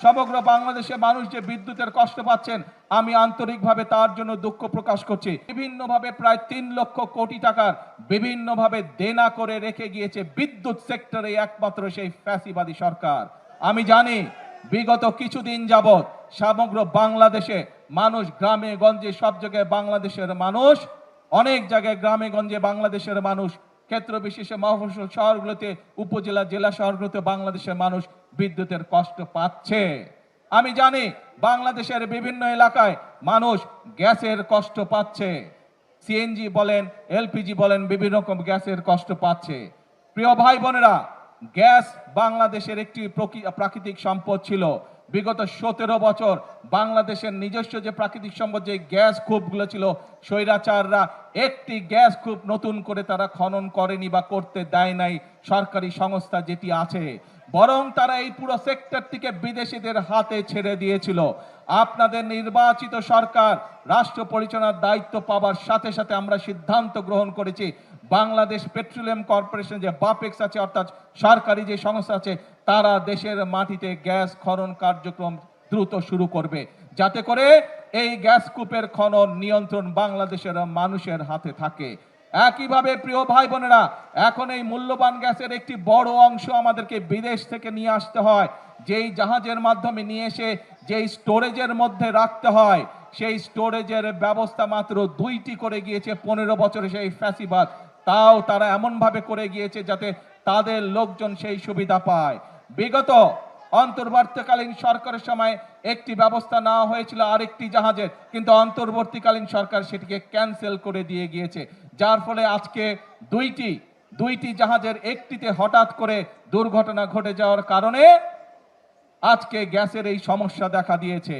সমগ্র বাংলাদেশে মানুষ যে বিদ্যুতের কষ্ট পাচ্ছেন, আমি আন্তরিকভাবে তার জন্য দুঃখ প্রকাশ করছি। বিভিন্নভাবে প্রায় ৩ লক্ষ কোটি টাকার বিভিন্নভাবে দেনা করে রেখে গিয়েছে বিদ্যুৎ সেক্টরে একমাত্র সেই ফ্যাসিবাদী সরকার। আমি জানি বিগত কিছুদিন যাবৎ সমগ্র বাংলাদেশে মানুষ গ্রামে গঞ্জে সব জায়গায় বাংলাদেশের মানুষ, অনেক জায়গায় গ্রামে গঞ্জে বাংলাদেশের মানুষ, ক্ষেত্র বিশেষে মফস্বল শহরগুলোতে, উপজেলা জেলা শহরগুলোতে বাংলাদেশের মানুষ বিদ্যুতের কষ্ট পাচ্ছে। আমি জানি বাংলাদেশের বিভিন্ন এলাকায় মানুষ গ্যাসের কষ্ট পাচ্ছে, সিএনজি বলেন, এলপিজি বলেন, বিভিন্ন রকম গ্যাসের কষ্ট পাচ্ছে। প্রিয় ভাই বোনেরা, গ্যাস বাংলাদেশের একটি প্রাকৃতিক সম্পদ ছিল। বিগত 17 বছর বাংলাদেশের নিজস্ব যে প্রাকৃতিক সম্পদ, যে গ্যাস কূপগুলো ছিল, স্বৈরাচাররা একটি গ্যাস কূপ নতুন করে তারা খনন করেনি বা করতে দেয় নাই সরকারি সংস্থা যেটি আছে, বরং তারা এই পুরো সেক্টরটিকে বিদেশিদের হাতে ছেড়ে দিয়েছিল। আপনাদের নির্বাচিত সরকার রাষ্ট্র পরিচালনার দায়িত্ব পাওয়ার সাথে সাথে আমরা সিদ্ধান্ত গ্রহণ করেছি, বাংলাদেশ পেট্রোলিয়াম কর্পোরেশন যে বাপেক্স আছে, অর্থাৎ সরকারি যে সংস্থা আছে, তারা দেশের মাটিতে গ্যাস খনন কার্যক্রম দ্রুত শুরু করবে, যাতে করে এই গ্যাস কূপের খনন নিয়ন্ত্রণ বাংলাদেশের মানুষের হাতে থাকে। একইভাবে প্রিয় ভাই বোনেরা, এখন এই মূল্যবান গ্যাসের একটি বড় অংশ আমাদেরকে বিদেশ থেকে নিয়ে আসতে হয়, যেই জাহাজের মাধ্যমে নিয়ে এসে যেই স্টোরেজের মধ্যে রাখতে হয়, সেই স্টোরেজের ব্যবস্থা মাত্র 2টি করে গিয়েছে 15 বছরে সেই ফ্যাসিবাদ। তাও তারা এমন ভাবে করে গিয়েছে যাতে তাদের লোকজন সেই সুবিধা পায়। বিগত অন্তর্বর্তীকালীন সরকারের সময় একটি ব্যবস্থা নেওয়া হয়েছিল আরেকটি জাহাজের, কিন্তু অন্তর্বর্তীকালীন সরকার সেটিকে ক্যান্সেল করে দিয়ে গিয়েছে, যার ফলে আজকে দুইটি জাহাজের একটিতে হঠাৎ করে দুর্ঘটনা ঘটে যাওয়ার কারণে আজকে গ্যাসের এই সমস্যা দেখা দিয়েছে।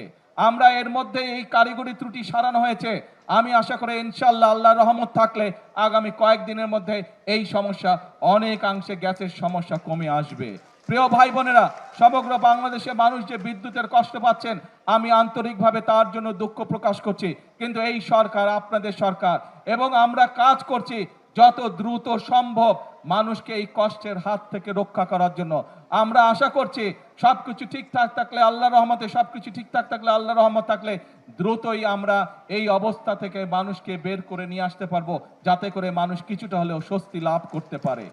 আমরা এর মধ্যে এই কারিগরি ত্রুটি সারানো হয়েছে। আমি আশা করি ইনশাআল্লাহ আল্লাহর রহমত থাকলে আগামী কয়েকদিনের মধ্যে এই সমস্যা অনেকাংশে, গ্যাসের সমস্যা কমে আসবে। প্রিয় ভাই বোনেরা, সমগ্র বাংলাদেশে মানুষ যে বিদ্যুতের কষ্ট পাচ্ছেন, আমি আন্তরিকভাবে তার জন্য দুঃখ প্রকাশ করছি। কিন্তু এই সরকার আপনাদের সরকার, এবং আমরা কাজ করছি যত দ্রুত সম্ভব মানুষকে এই কষ্টের হাত থেকে রক্ষা করার জন্য। আমরা আশা করছি সবকিছু ঠিকঠাক থাকলে আল্লাহর রহমতে, সবকিছু ঠিকঠাক থাকলে আল্লাহর রহমত থাকলে দ্রুতই আমরা এই অবস্থা থেকে মানুষকে বের করে নিয়ে আসতে পারবো, যাতে করে মানুষ কিছুটা হলেও স্বস্তি লাভ করতে পারে।